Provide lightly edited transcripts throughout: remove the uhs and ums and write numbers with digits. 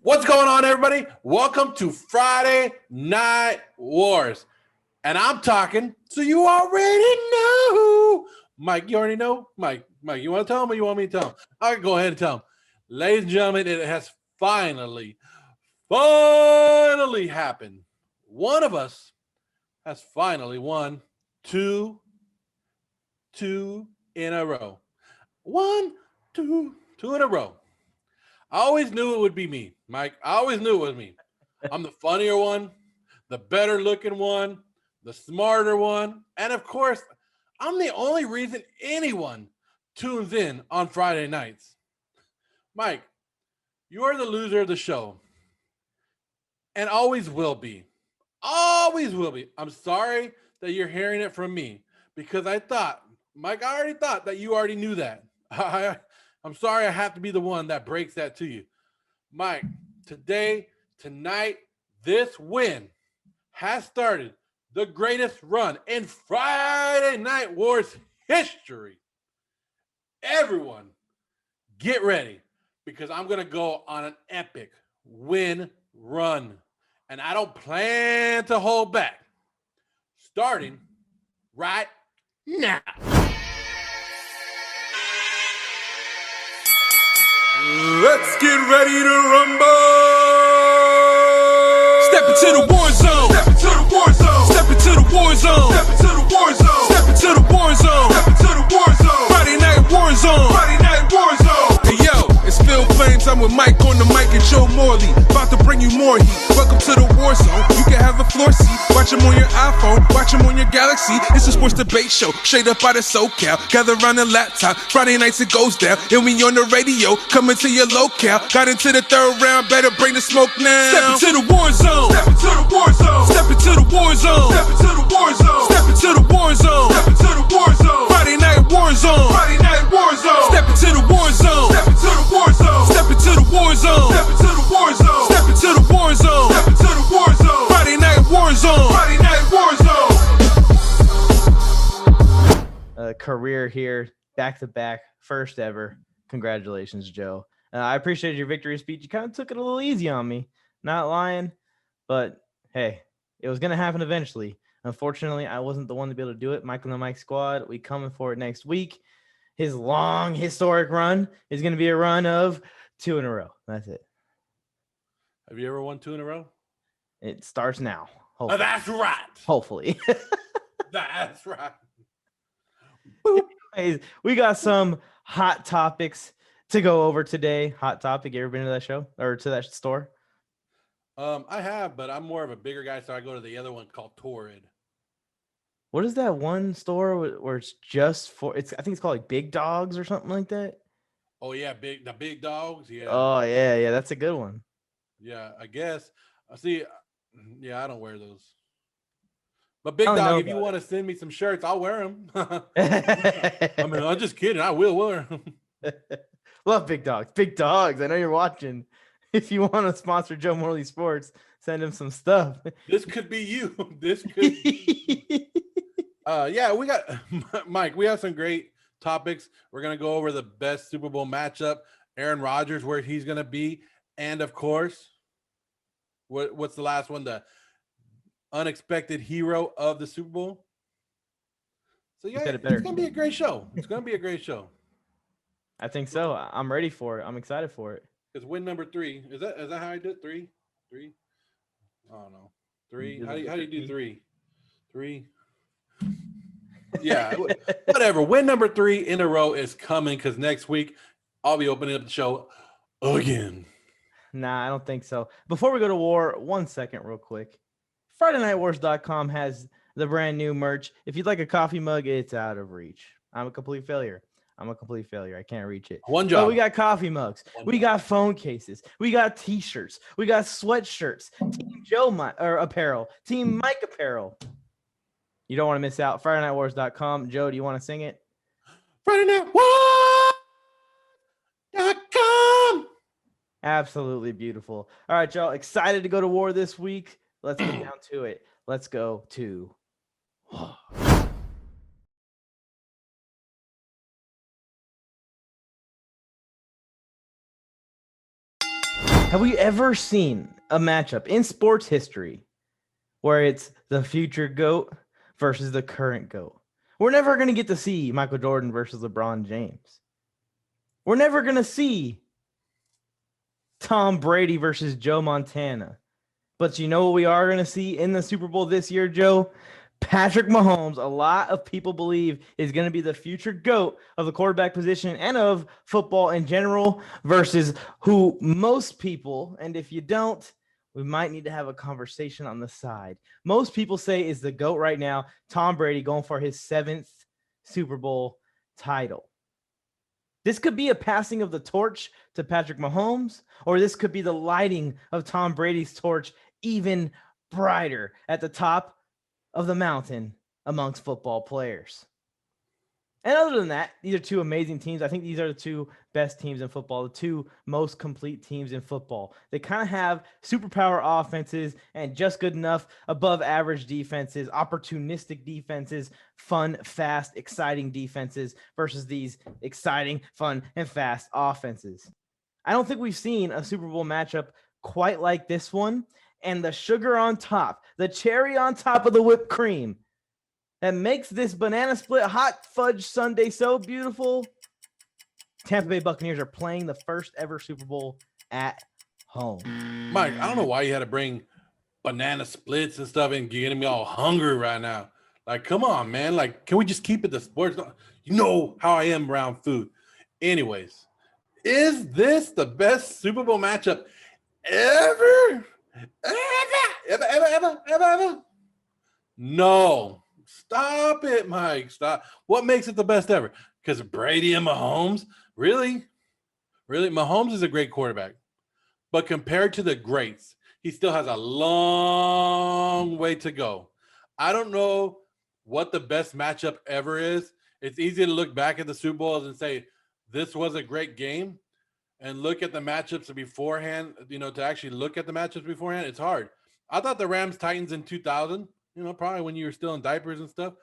What's going on, everybody? Welcome to Friday Night Wars. And I'm talking, so you already know. Mike, you already know? Mike, you want to tell him or you want me to tell him? I can go ahead and tell him. Ladies and gentlemen, it has finally happened. One of us has finally won two in a row. 1, 2 in a row. I always knew it would be me, Mike. I always knew it was me. I'm the funnier one, the better looking one, the smarter one. And of course, I'm the only reason anyone tunes in on Friday nights. Mike, you're the loser of the show and always will be. Always will be. I'm sorry that you're hearing it from me because I already thought that you already knew that. I'm sorry I have to be the one that breaks that to you. Mike, tonight, this win has started the greatest run in Friday Night Wars history. Everyone, get ready because I'm going to go on an epic win run. And I don't plan to hold back. Starting right now. Let's get ready to rumble! Step into the war zone! Step into the war zone! Step into the war zone! Step into the war zone! Step into the war zone! Step into the war zone! Friday Night War Zone! Friday Night War Zone! Hey yo, it's Phil Flames. I'm with Mike on the Mic and Joe Morley. About to bring you more heat. Welcome to the war zone. You can have a floor seat. Watch them on your iPhone. Watch them on your Galaxy. It's a sports debate show. Straight up out of SoCal. Gather around the laptop. Friday nights it goes down. And we on the radio. Coming to your locale. Got into the third round. Better bring the smoke now. Step into the war zone. Step into the war zone! Step into the war zone. Step into the war zone! Step into the war zone. Step into the war zone! Friday Night War Zone. Friday Night War Zone! Step into the war zone. Step into the war zone! Step into the war zone. Step into the war zone! Step into the war zone. Step into the war zone! Friday Night War Zone. Friday Night War Zone! Career here, back to back, first ever. Congratulations, Joe. I appreciated your victory speech. You kind of took it a little easy on me, not lying, but hey, it was going to happen eventually. Unfortunately, I wasn't the one to be able to do it. Mike on the Mic squad, we coming for it next week. His long historic run is going to be a run of 2 in a row. That's it. Have you ever won 2 in a row? It starts now. Oh, Hopefully. that's right. Hopefully. That's right. Anyways, we got some hot topics to go over today. Hot topic. You ever been to that show or to that store? I have, but I'm more of a bigger guy, so I go to the other one called Torrid. What is that one store where it's just for I think it's called like Big Dogs or something like that. Oh yeah, the big dogs. Yeah. Oh yeah, that's a good one. Yeah, I guess. See, yeah, I don't wear those. But Big I don't know Dog, if you about want to send me some shirts, I'll wear them. I mean, I'm just kidding. I will wear them. Love Big Dogs. Big Dogs. I know you're watching. If you want to sponsor Joe Morley Sports, send him some stuff. This could be you. This could be. Yeah, we got Mike. We have some great topics. We're gonna go over the best Super Bowl matchup, Aaron Rodgers, where he's gonna be, and of course, what's the last one? The unexpected hero of the Super Bowl. So yeah, it's gonna be a great show. It's gonna be a great show. I think so. I'm ready for it. I'm excited for it. Because win number 3 is that how I did 3? I don't know. 3. How do you do 3? 3. Yeah, whatever. Win number 3 in a row is coming because next week I'll be opening up the show again. Nah, I don't think so. Before we go to war, 1 second real quick. FridayNightWars.com has the brand new merch. If you'd like a coffee mug, it's out of reach. I'm a complete failure. I can't reach it. One job. But we got coffee mugs. We got phone cases. We got T-shirts. We got sweatshirts. Team Joe apparel. Team Mike apparel. You don't want to miss out. FridayNightWars.com. Joe, do you want to sing it? FridayNightWars.com. Absolutely beautiful. All right, y'all. Excited to go to war this week. Let's get down to it. Let's go to war. Have we ever seen a matchup in sports history where it's the future GOAT versus the current GOAT? We're never going to get to see Michael Jordan versus LeBron James. We're never going to see Tom Brady versus Joe Montana. But you know what we are going to see in the Super Bowl this year, Joe? Patrick Mahomes, a lot of people believe, is going to be the future GOAT of the quarterback position and of football in general versus who most people, and if you don't, we might need to have a conversation on the side. Most people say is the GOAT right now, Tom Brady, going for his 7th Super Bowl title. This could be a passing of the torch to Patrick Mahomes, or this could be the lighting of Tom Brady's torch even brighter at the top of the mountain amongst football players. And other than that, these are two amazing teams. I think these are the two best teams in football, the two most complete teams in football. They kind of have superpower offenses and just good enough above average defenses, opportunistic defenses, fun, fast, exciting defenses versus these exciting, fun, and fast offenses. I don't think we've seen a Super Bowl matchup quite like this one. And the sugar on top, the cherry on top of the whipped cream that makes this banana split hot fudge sundae so beautiful. Tampa Bay Buccaneers are playing the first ever Super Bowl at home. Mike, I don't know why you had to bring banana splits and stuff and getting me all hungry right now. Like, come on, man. Like, can we just keep it to sports? You know how I am around food. Anyways, is this the best Super Bowl matchup ever? Ever? No. Stop it, Mike. Stop. What makes it the best ever? Because Brady and Mahomes? Really? Mahomes is a great quarterback. But compared to the greats, he still has a long way to go. I don't know what the best matchup ever is. It's easy to look back at the Super Bowls and say, this was a great game. And look at the matchups beforehand, to actually look at the matchups beforehand, it's hard. I thought the Rams-Titans in 2000, probably when you were still in diapers and stuff,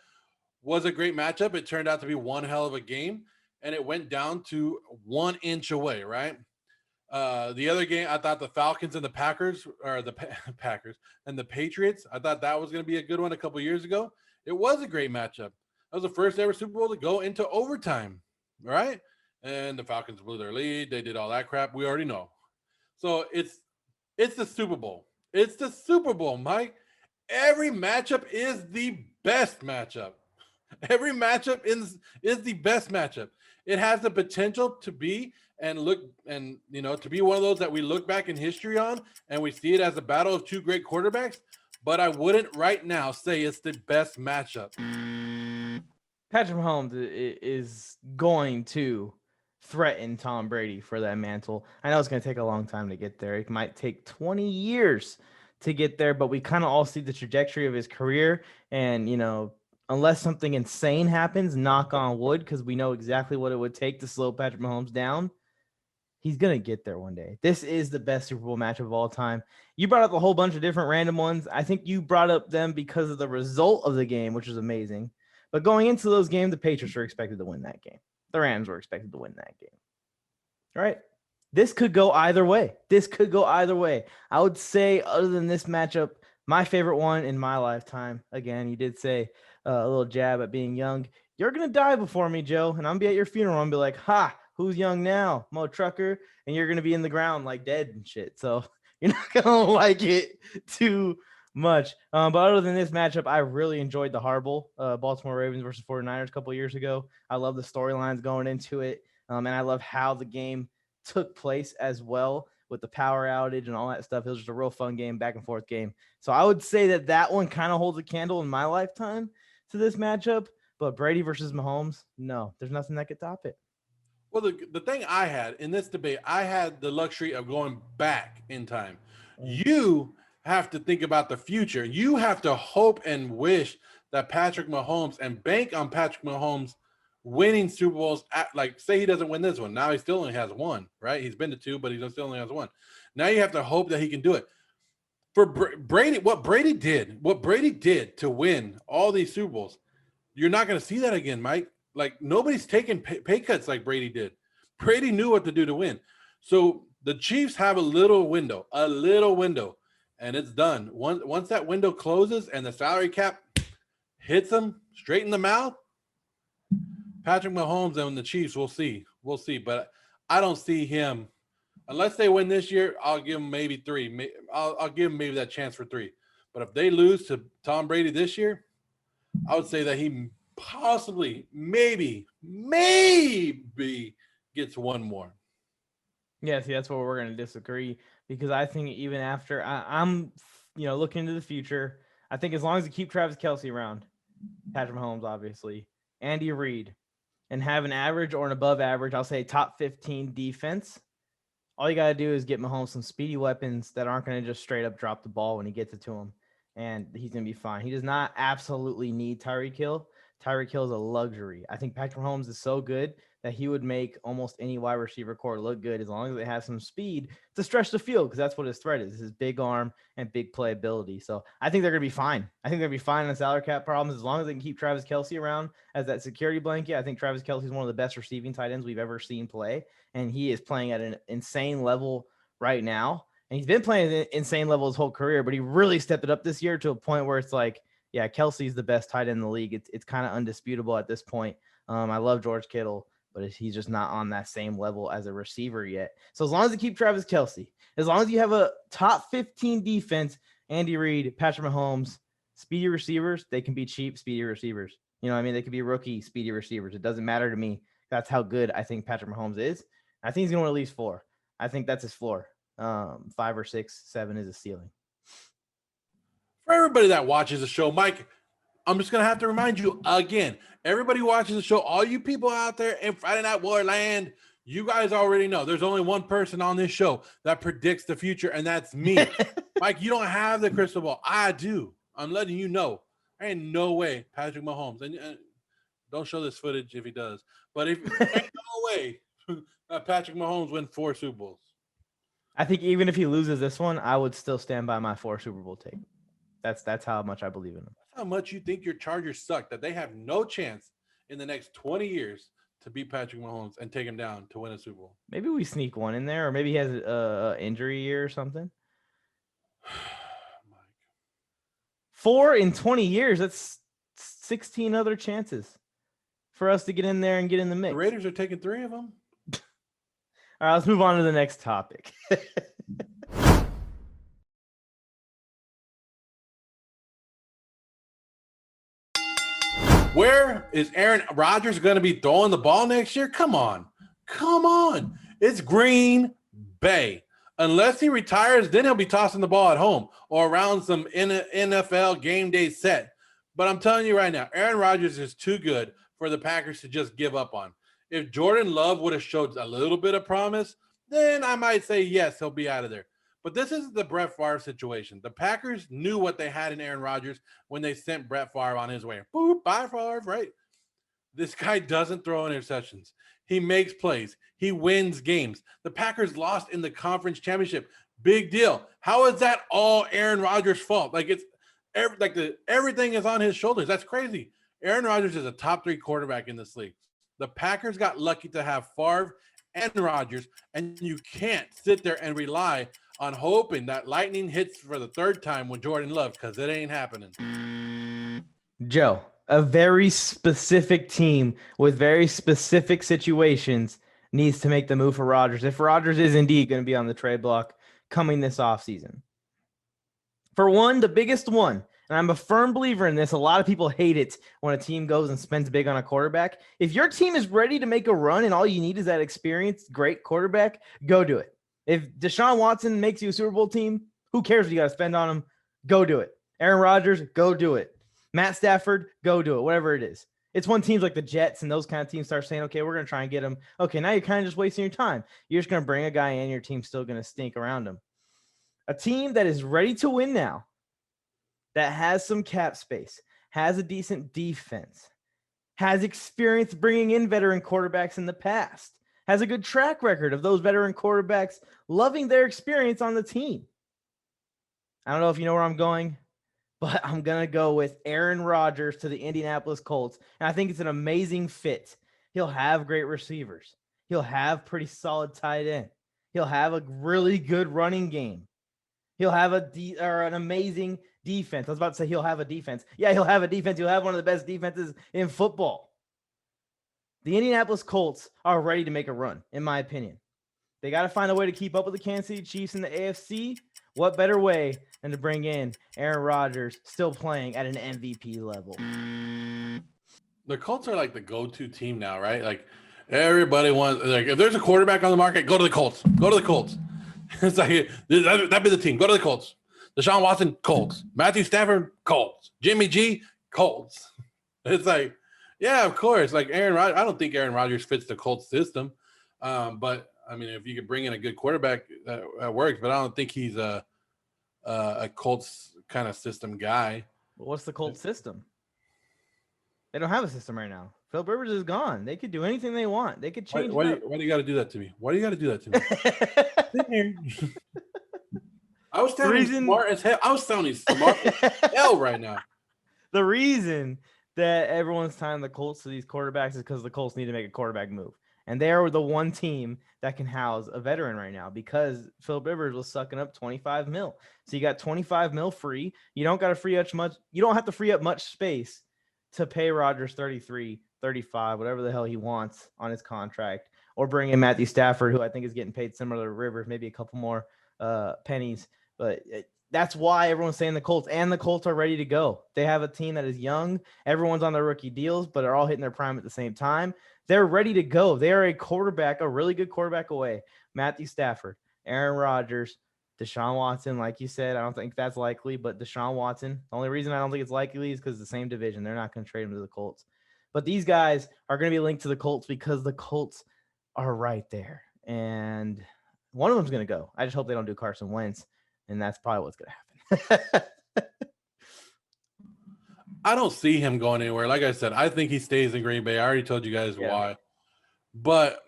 was a great matchup. It turned out to be one hell of a game, and it went down to 1 inch away, right? The other game, I thought the Falcons and the Packers, or the Packers and the Patriots, I thought that was going to be a good one a couple years ago. It was a great matchup. That was the first ever Super Bowl to go into overtime, right? And the Falcons blew their lead. They did all that crap. We already know. So it's the Super Bowl. It's the Super Bowl, Mike. Every matchup is the best matchup. Every matchup is the best matchup. It has the potential to be to be one of those that we look back in history on and we see it as a battle of two great quarterbacks. But I wouldn't right now say it's the best matchup. Patrick Mahomes is going to threaten Tom Brady for that mantle. I know it's going to take a long time to get there. It might take 20 years to get there, but we kind of all see the trajectory of his career. And, unless something insane happens, knock on wood, because we know exactly what it would take to slow Patrick Mahomes down, he's going to get there one day. This is the best Super Bowl matchup of all time. You brought up a whole bunch of different random ones. I think you brought up them because of the result of the game, which was amazing. But going into those games, the Patriots were expected to win that game. The Rams were expected to win that game. All right. This could go either way. I would say, other than this matchup, my favorite one in my lifetime. Again, you did say a little jab at being young. You're going to die before me, Joe, and I'm going to be at your funeral and be like, ha, who's young now? Mo Trucker. And you're going to be in the ground like dead and shit. So you're not going to like it too much. But other than this matchup, I really enjoyed the Horrible Baltimore Ravens versus 49ers a couple of years ago. I love the storylines going into it. And I love how the game took place as well with the power outage and all that stuff. It was just a real fun game, back and forth game. So I would say that one kind of holds a candle in my lifetime to this matchup. But Brady versus Mahomes, no, there's nothing that could top it. Well, the thing I had in this debate, I had the luxury of going back in time. You have to think about the future. You have to hope and wish that Patrick Mahomes and bank on Patrick Mahomes winning Super Bowls. Say he doesn't win this one. Now he still only has one, right? He's been to two, but he still only has one. Now you have to hope that he can do it. For Brady, what Brady did to win all these Super Bowls, you're not going to see that again, Mike. Like, nobody's taking pay cuts like Brady did. Brady knew what to do to win. So The Chiefs have a little window, and it's done. Once that window closes and the salary cap hits them straight in the mouth, Patrick Mahomes and the Chiefs, we'll see. But I don't see him unless they win this year. I'll give them maybe 3. I'll give them maybe that chance for 3. But if they lose to Tom Brady this year, I would say that he possibly, maybe gets one more. Yeah, see, that's where we're going to disagree, because I think even after I'm looking into the future, I think as long as you keep Travis Kelce around, Patrick Mahomes, obviously, Andy Reid, and have an average or an above average, I'll say top 15 defense, all you got to do is get Mahomes some speedy weapons that aren't going to just straight up drop the ball when he gets it to him, and he's going to be fine. He does not absolutely need Tyreek Hill. Tyreek Hill is a luxury. I think Patrick Mahomes is so good that he would make almost any wide receiver core look good as long as it has some speed to stretch the field, because that's what his threat is, his big arm and big playability. So I think they're going to be fine. I think they're going to be fine on salary cap problems as long as they can keep Travis Kelce around as that security blanket. I think Travis Kelce is one of the best receiving tight ends we've ever seen play, and he is playing at an insane level right now. And he's been playing at an insane level his whole career, but he really stepped it up this year to a point where it's like, yeah, Kelsey's the best tight end in the league. It's kind of undisputable at this point. I love George Kittle, but he's just not on that same level as a receiver yet. So as long as you keep Travis Kelce, as long as you have a top 15 defense, Andy Reid, Patrick Mahomes, speedy receivers, they can be cheap, speedy receivers. You know what I mean? They could be rookie, speedy receivers. It doesn't matter to me. That's how good I think Patrick Mahomes is. I think he's going to at least 4. I think that's his floor. 5 or 6, 7 is a ceiling. For everybody that watches the show, Mike, I'm just going to have to remind you again, everybody watches the show, all you people out there in Friday Night War land, you guys already know there's only one person on this show that predicts the future, and that's me. Mike, you don't have the crystal ball. I do. I'm letting you know. There ain't no way Patrick Mahomes, and don't show this footage if he does, but if ain't no way that Patrick Mahomes wins 4 Super Bowls. I think even if he loses this one, I would still stand by my 4 Super Bowl take. That's how much I believe in him. That's how much you think your Chargers suck, that they have no chance in the next 20 years to beat Patrick Mahomes and take him down to win a Super Bowl. Maybe we sneak one in there, or maybe he has an injury year or something. 4 in 20 years, that's 16 other chances for us to get in there and get in the mix. The Raiders are taking 3 of them. All right, let's move on to the next topic. Where is Aaron Rodgers going to be throwing the ball next year? Come on. It's Green Bay. Unless he retires, then he'll be tossing the ball at home or around some NFL game day set. But I'm telling you right now, Aaron Rodgers is too good for the Packers to just give up on. If Jordan Love would have showed a little bit of promise, then I might say, yes, he'll be out of there. But this is the Brett Favre situation. The Packers knew what they had in Aaron Rodgers when they sent Brett Favre on his way. Boop, bye, Favre, right? This guy doesn't throw interceptions. He makes plays. He wins games. The Packers lost in the conference championship. Big deal. How is that all Aaron Rodgers' fault? Everything is on his shoulders. That's crazy. Aaron Rodgers is a top 3 quarterback in this league. The Packers got lucky to have Favre and Rodgers, and you can't sit there and rely on hoping that lightning hits for the 3rd time with Jordan Love, because it ain't happening. Joe, a very specific team with very specific situations needs to make the move for Rodgers. If Rodgers is indeed going to be on the trade block coming this offseason. For one, the biggest one, and I'm a firm believer in this, a lot of people hate it when a team goes and spends big on a quarterback. If your team is ready to make a run and all you need is that experienced, great quarterback, go do it. If Deshaun Watson makes you a Super Bowl team, who cares what you got to spend on him? Go do it. Aaron Rodgers, go do it. Matt Stafford, go do it. Whatever it is. It's when teams like the Jets and those kind of teams start saying, okay, we're going to try and get him. Okay, now you're kind of just wasting your time. You're just going to bring a guy in, your team's still going to stink around him. A team that is ready to win now, that has some cap space, has a decent defense, has experience bringing in veteran quarterbacks in the past, has a good track record of those veteran quarterbacks loving their experience on the team. I don't know if you know where I'm going, but I'm going to go with Aaron Rodgers to the Indianapolis Colts. And I think it's an amazing fit. He'll have great receivers. He'll have pretty solid tight end. He'll have a really good running game. He'll have an amazing defense. I was about to say he'll have a defense. Yeah, he'll have a defense. He'll have one of the best defenses in football. The Indianapolis Colts are ready to make a run, in my opinion. They got to find a way to keep up with the Kansas City Chiefs in the AFC. What better way than to bring in Aaron Rodgers, still playing at an MVP level? The Colts are like the go-to team now, right? Like everybody wants, like if there's a quarterback on the market, go to the Colts. Go to the Colts. It's like that'd be the team. Go to the Colts. Deshaun Watson, Colts. Matthew Stafford, Colts. Jimmy G, Colts. It's like, yeah, of course. Like Aaron Rodgers, I don't think Aaron Rodgers fits the Colts system. But I mean, if you could bring in a good quarterback, that works. But I don't think he's a Colts kind of system guy. What's the Colts system? They don't have a system right now. Philip Rivers is gone. They could do anything they want. They could change. Why do you got to do that to me? Why do you got to do that to me? I was sounding smart as hell. I was sounding smart as hell right now. The reason that everyone's tying the Colts to these quarterbacks is because the Colts need to make a quarterback move. And they are the one team that can house a veteran right now because Philip Rivers was sucking up $25 million. So you got $25 million free. You don't got to free up much. You don't have to free up much space to pay Rodgers 33, 35, whatever the hell he wants on his contract, or bring in Matthew Stafford, who I think is getting paid similar to Rivers, maybe a couple more pennies. But that's why everyone's saying the Colts, and the Colts are ready to go. They have a team that is young. Everyone's on their rookie deals, but are all hitting their prime at the same time. They're ready to go. They are a really good quarterback away. Matthew Stafford, Aaron Rodgers, Deshaun Watson, like you said, I don't think that's likely, but Deshaun Watson, the only reason I don't think it's likely is because the same division. They're not going to trade him to the Colts. But these guys are going to be linked to the Colts because the Colts are right there. And one of them's going to go. I just hope they don't do Carson Wentz, and that's probably what's going to happen. I don't see him going anywhere. Like I said, I think he stays in Green Bay. I already told you guys why. But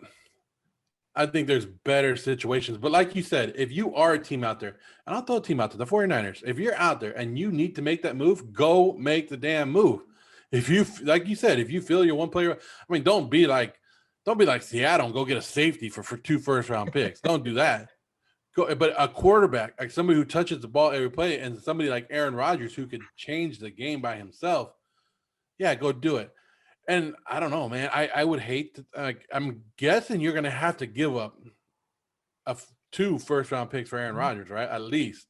I think there's better situations. But like you said, if you are a team out there, and I'll throw a team out there, the 49ers, if you're out there and you need to make that move, go make the damn move. If you, like you said, if you feel you're one player, I mean, don't be like Seattle and go get a safety for 2 first-round picks. Don't do that. But a quarterback, like somebody who touches the ball every play, and somebody like Aaron Rodgers who could change the game by himself, yeah, go do it. And I don't know, man. I would hate to, I'm guessing you're going to have to give up 2 first-round picks for Aaron Rodgers, right? At least.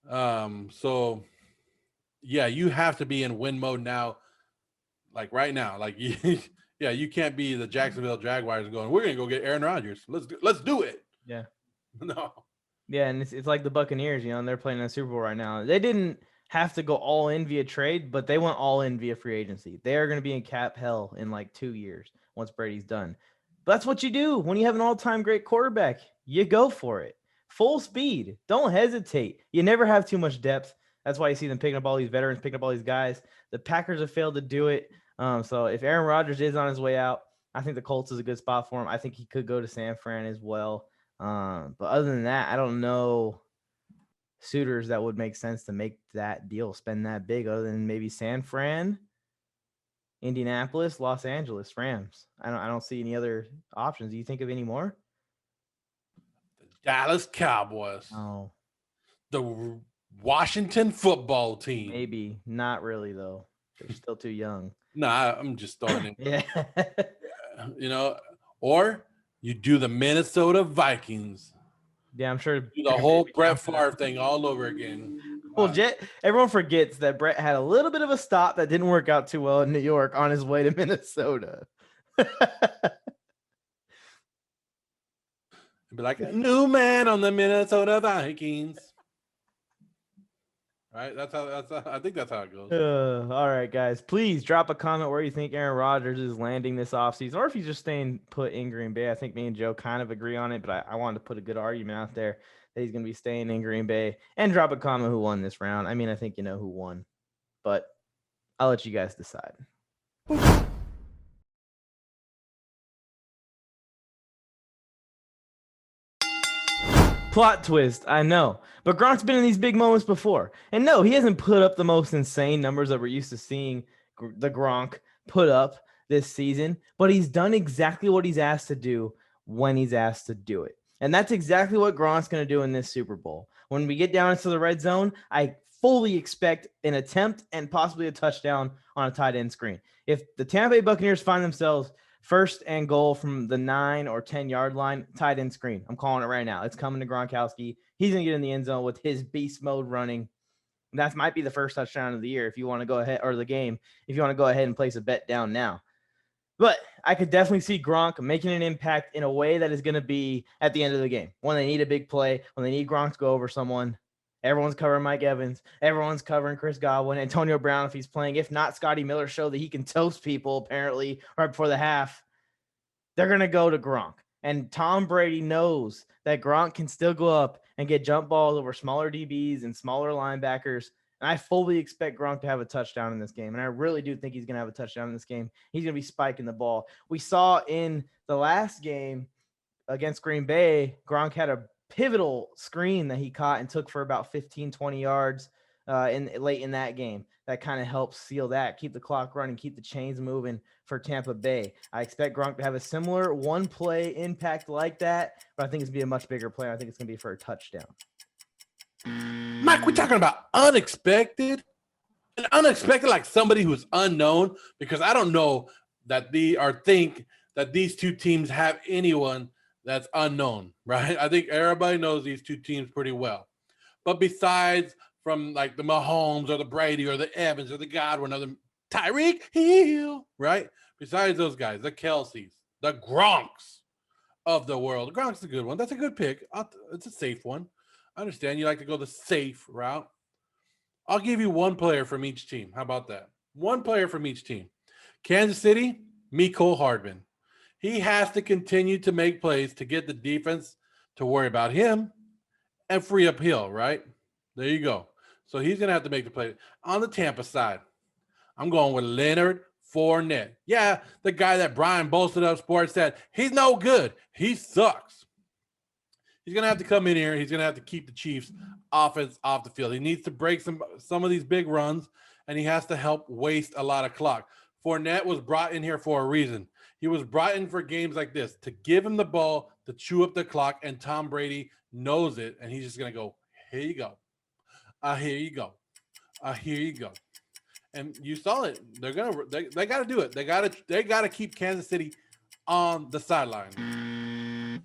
So, yeah, you have to be in win mode now, like right now. Like, yeah, you can't be the Jacksonville Jaguars going, we're going to go get Aaron Rodgers. Let's do it. Yeah. No. Yeah, and it's like the Buccaneers, and they're playing in the Super Bowl right now. They didn't have to go all in via trade, but they went all in via free agency. They are going to be in cap hell in like 2 years once Brady's done. But that's what you do when you have an all-time great quarterback. You go for it. Full speed. Don't hesitate. You never have too much depth. That's why you see them picking up all these veterans, picking up all these guys. The Packers have failed to do it. So if Aaron Rodgers is on his way out, I think the Colts is a good spot for him. I think he could go to San Fran as well. But other than that, I don't know suitors that would make sense to make that deal, spend that big, other than maybe San Fran, Indianapolis, Los Angeles Rams. I don't see any other options. Do you think of any more? The Dallas Cowboys. Oh, The Washington football team. maybe not really though. They're still too young. Nah, I'm just starting. Yeah. Or you do the Minnesota Vikings. Yeah, I'm sure. Do the whole Brett Favre thing all over again. Well, everyone forgets that Brett had a little bit of a stop that didn't work out too well in New York on his way to Minnesota. Be like a new man on the Minnesota Vikings. Right? I think that's how it goes. All right, guys. Please drop a comment where you think Aaron Rodgers is landing this offseason, or if he's just staying put in Green Bay. I think me and Joe kind of agree on it, but I wanted to put a good argument out there that he's going to be staying in Green Bay. And drop a comment who won this round. I mean, I think you know who won, but I'll let you guys decide. Plot twist, I know. But Gronk's been in these big moments before. And no, he hasn't put up the most insane numbers that we're used to seeing the Gronk put up this season. But he's done exactly what he's asked to do when he's asked to do it. And that's exactly what Gronk's going to do in this Super Bowl. When we get down into the red zone, I fully expect an attempt and possibly a touchdown on a tight end screen. If the Tampa Bay Buccaneers find themselves first and goal from the 9 or 10 yard line, tight end screen, I'm calling it right now. It's coming to Gronkowski. He's going to get in the end zone with his beast mode running. That might be the first touchdown of the year if you want to go ahead, or the game, if you want to go ahead and place a bet down now. But I could definitely see Gronk making an impact in a way that is going to be at the end of the game. When they need a big play, when they need Gronk to go over someone, everyone's covering Mike Evans. Everyone's covering Chris Godwin, Antonio Brown if he's playing. If not, Scotty Miller showed that he can toast people apparently right before the half. They're going to go to Gronk. And Tom Brady knows that Gronk can still go up and get jump balls over smaller DBs and smaller linebackers. And I fully expect Gronk to have a touchdown in this game. And I really do think he's going to have a touchdown in this game. He's going to be spiking the ball. We saw in the last game against Green Bay, Gronk had a pivotal screen that he caught and took for about 15, 20 yards late in that game. That kind of helps seal that, keep the clock running, keep the chains moving for Tampa Bay. I expect Gronk to have a similar one-play impact like that, but I think it's going to be a much bigger play. I think it's going to be for a touchdown. Mike, we're talking about unexpected. And unexpected, like somebody who's unknown, because I don't know that think that these two teams have anyone that's unknown, right? I think everybody knows these two teams pretty well. But besides from like the Mahomes or the Brady or the Evans or the Godwin or the Tyreek Hill, right? Besides those guys, the Kelseys, the Gronks of the world. Gronk's a good one. That's a good pick. It's a safe one. I understand you like to go the safe route. I'll give you one player from each team. How about that? One player from each team. Kansas City, Mecole Hardman. He has to continue to make plays to get the defense to worry about him and free up Hill, right? There you go. So he's going to have to make the play. On the Tampa side, I'm going with Leonard Fournette. Yeah, the guy that Brian Bolstead of Sports said, he's no good. He sucks. He's going to have to come in here. He's going to have to keep the Chiefs offense off the field. He needs to break some of these big runs, and he has to help waste a lot of clock. Fournette was brought in here for a reason. He was brought in for games like this, to give him the ball, to chew up the clock, and Tom Brady knows it, and he's just going to go, here you go. Here you go. Here you go. And you saw it. They got to do it. They got to keep Kansas City on the sideline.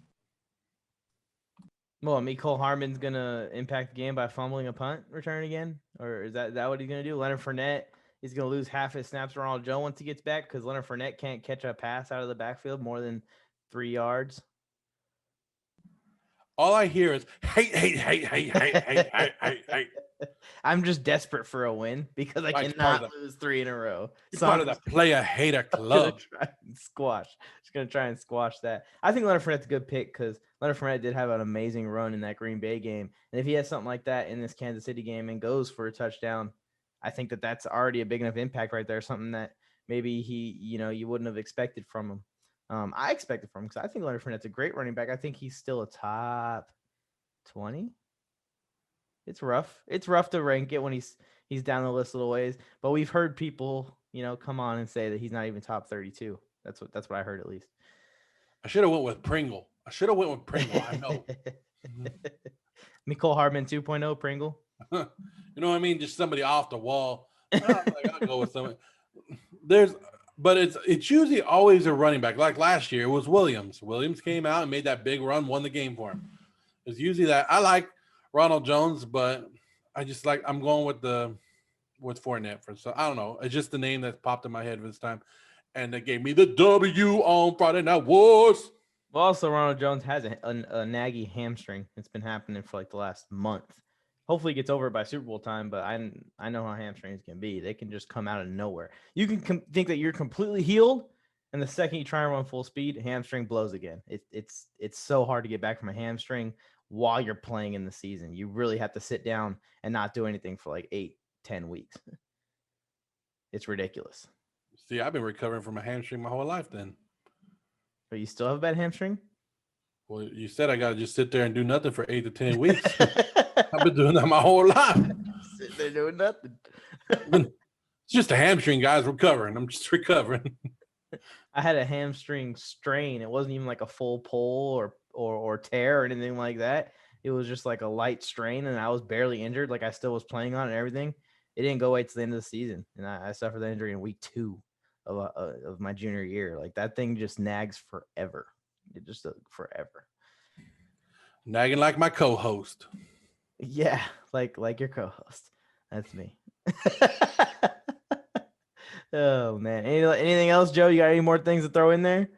Well, Mecole Hardman's going to impact the game by fumbling a punt return again? Or is that what he's going to do? Leonard Fournette is going to lose half his snaps to Ronald Jones once he gets back because Leonard Fournette can't catch a pass out of the backfield more than 3 yards. All I hear is hate. I'm just desperate for a win because I cannot lose 3 in a row. So part of the player hater club. Just gonna try and squash that. I think Leonard Fournette's a good pick because Leonard Fournette did have an amazing run in that Green Bay game, and if he has something like that in this Kansas City game and goes for a touchdown, I think that's already a big enough impact right there. Something that maybe you wouldn't have expected from him. I expected from him because I think Leonard Fournette's a great running back. I think he's still a top 20. It's rough. It's rough to rank it when he's down the list a little ways. But we've heard people, come on and say that he's not even top 32. That's what I heard at least. I should have went with Pringle. I know. Mecole Hardman 2.0 Pringle. You know what I mean? Just somebody off the wall. I'll go with somebody. But it's usually always a running back. Like last year, it was Williams. Williams came out and made that big run, won the game for him. It's usually that. I like Ronald Jones, but I'm going with Fournette so I don't know. It's just the name that popped in my head this time, and they gave me the W on Friday Night Wars. Well, also Ronald Jones has a naggy hamstring. It's been happening for like the last month. Hopefully it gets over by Super Bowl time, but I know how hamstrings can be. They can just come out of nowhere. You can think that you're completely healed, and the second you try and run full speed, hamstring blows again. It's so hard to get back from a hamstring while you're playing in the season. You really have to sit down and not do anything for like 8-10 weeks. It's ridiculous. See, I've been recovering from a hamstring my whole life then. But you still have a bad hamstring? Well, you said I got to just sit there and do nothing for 8 to 10 weeks. I've been doing that my whole life. Sitting there doing nothing. It's just a hamstring, guys. Recovering. I'm just recovering. I had a hamstring strain. It wasn't even like a full pull or tear or anything like that. It was just like a light strain, and I was barely injured. Like I still was playing on it and everything. It didn't go away till the end of the season, and I suffered that injury in week 2 of my junior year. Like that thing just nags forever. It just forever. Nagging like my co-host. Yeah, like your co-host. That's me. Oh man. Anything else, Joe? You got any more things to throw in there?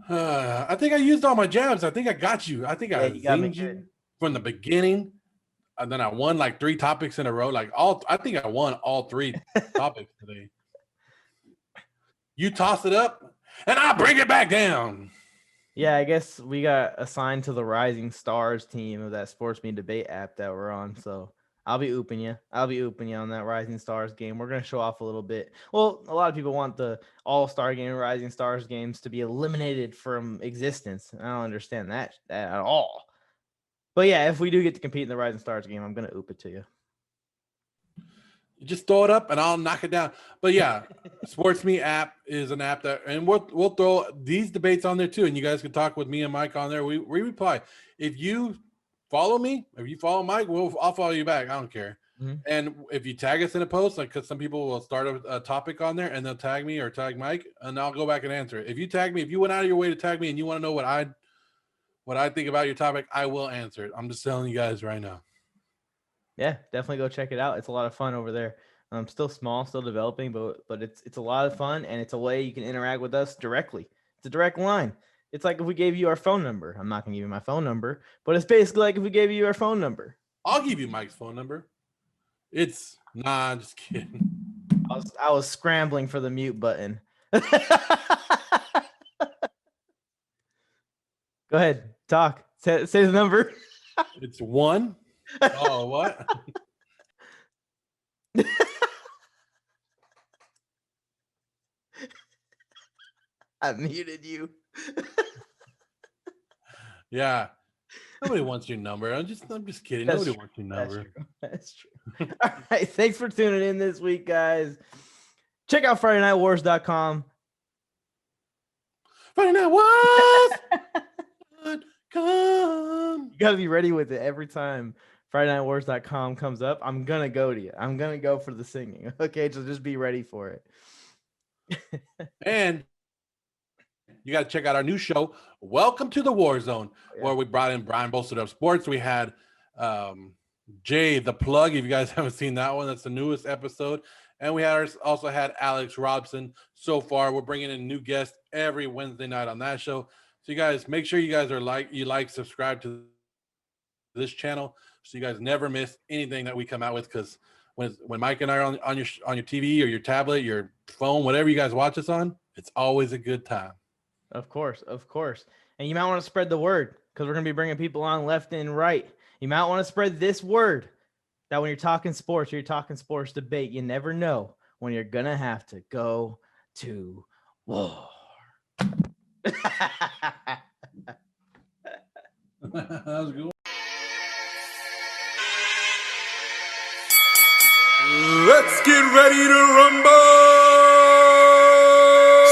I think I used all my jabs. I think I got you. I think I got me zinged you from the beginning. And then I won like 3 topics in a row. I think I won all 3 topics today. You toss it up and I bring it back down. Yeah, I guess we got assigned to the Rising Stars team of that Sports Me Debate app that we're on. So I'll be ooping you. On that Rising Stars game. We're going to show off a little bit. Well, a lot of people want the All-Star game and Rising Stars games to be eliminated from existence. I don't understand that at all. But yeah, if we do get to compete in the Rising Stars game, I'm going to oop it to you. You just throw it up and I'll knock it down. But yeah, Sports Me app is an app that, and we'll throw these debates on there too. And you guys can talk with me and Mike on there. We reply. If you follow me, if you follow Mike, I'll follow you back. I don't care. Mm-hmm. And if you tag us in a post, like, because some people will start a topic on there and they'll tag me or tag Mike, and I'll go back and answer it. If you tag me, if you went out of your way to tag me and you want to know what I think about your topic, I will answer it. I'm just telling you guys right now. Yeah, definitely go check it out. It's a lot of fun over there. Still small, still developing, but it's a lot of fun, and it's a way you can interact with us directly. It's a direct line. It's like if we gave you our phone number. I'm not going to give you my phone number, but it's basically like if we gave you our phone number. I'll give you Mike's phone number. I'm just kidding. I was scrambling for the mute button. Go ahead, talk. Say the number. It's 1. Oh, what? I muted you. Yeah. Nobody wants your number. I'm just kidding. Nobody wants your number. That's true. All right. Thanks for tuning in this week, guys. Check out FridayNightWars.com. Friday Night Wars. You got to be ready with it every time FridayNightWars.com comes up. I'm going to go to you. I'm going to go for the singing. Okay, so just be ready for it. And you got to check out our new show, Welcome to the War Zone, where we brought in Brian Bolstered Up Sports. We had Jay the Plug. If you guys haven't seen that one, that's the newest episode. And we also had Alex Robson. So far, we're bringing in new guests every Wednesday night on that show. So you guys, make sure you guys are subscribe to this channel so you guys never miss anything that we come out with. Because when Mike and I are on your TV or your tablet, your phone, whatever you guys watch us on, it's always a good time. Of course. And you might want to spread the word, because we're going to be bringing people on left and right. You might want to spread this word, that when you're talking sports or you're talking sports debate, you never know when you're going to have to go to war. That was good. Let's get ready to rumble.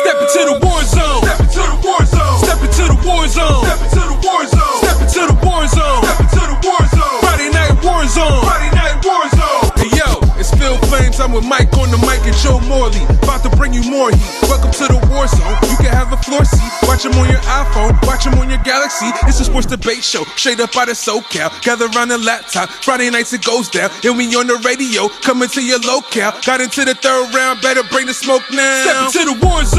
Step into the war zone. Step into the war zone. Step into the war zone. Step into the war zone. Step into the war zone. Step into the war zone. Friday night war zone. Friday night war zone. Hey yo, it's Phil Flames. I'm with Mike on the Mic and Joe Morley. About to bring you more heat. Welcome to the war zone. You can have a floor seat. Watch them on your iPhone. Watch them on your Galaxy. It's a sports debate show. Straight up out of SoCal. Gather around the laptop. Friday nights it goes down. And we on the radio. Coming to your locale. Got into the third round. Better bring the smoke now. Step into the war zone.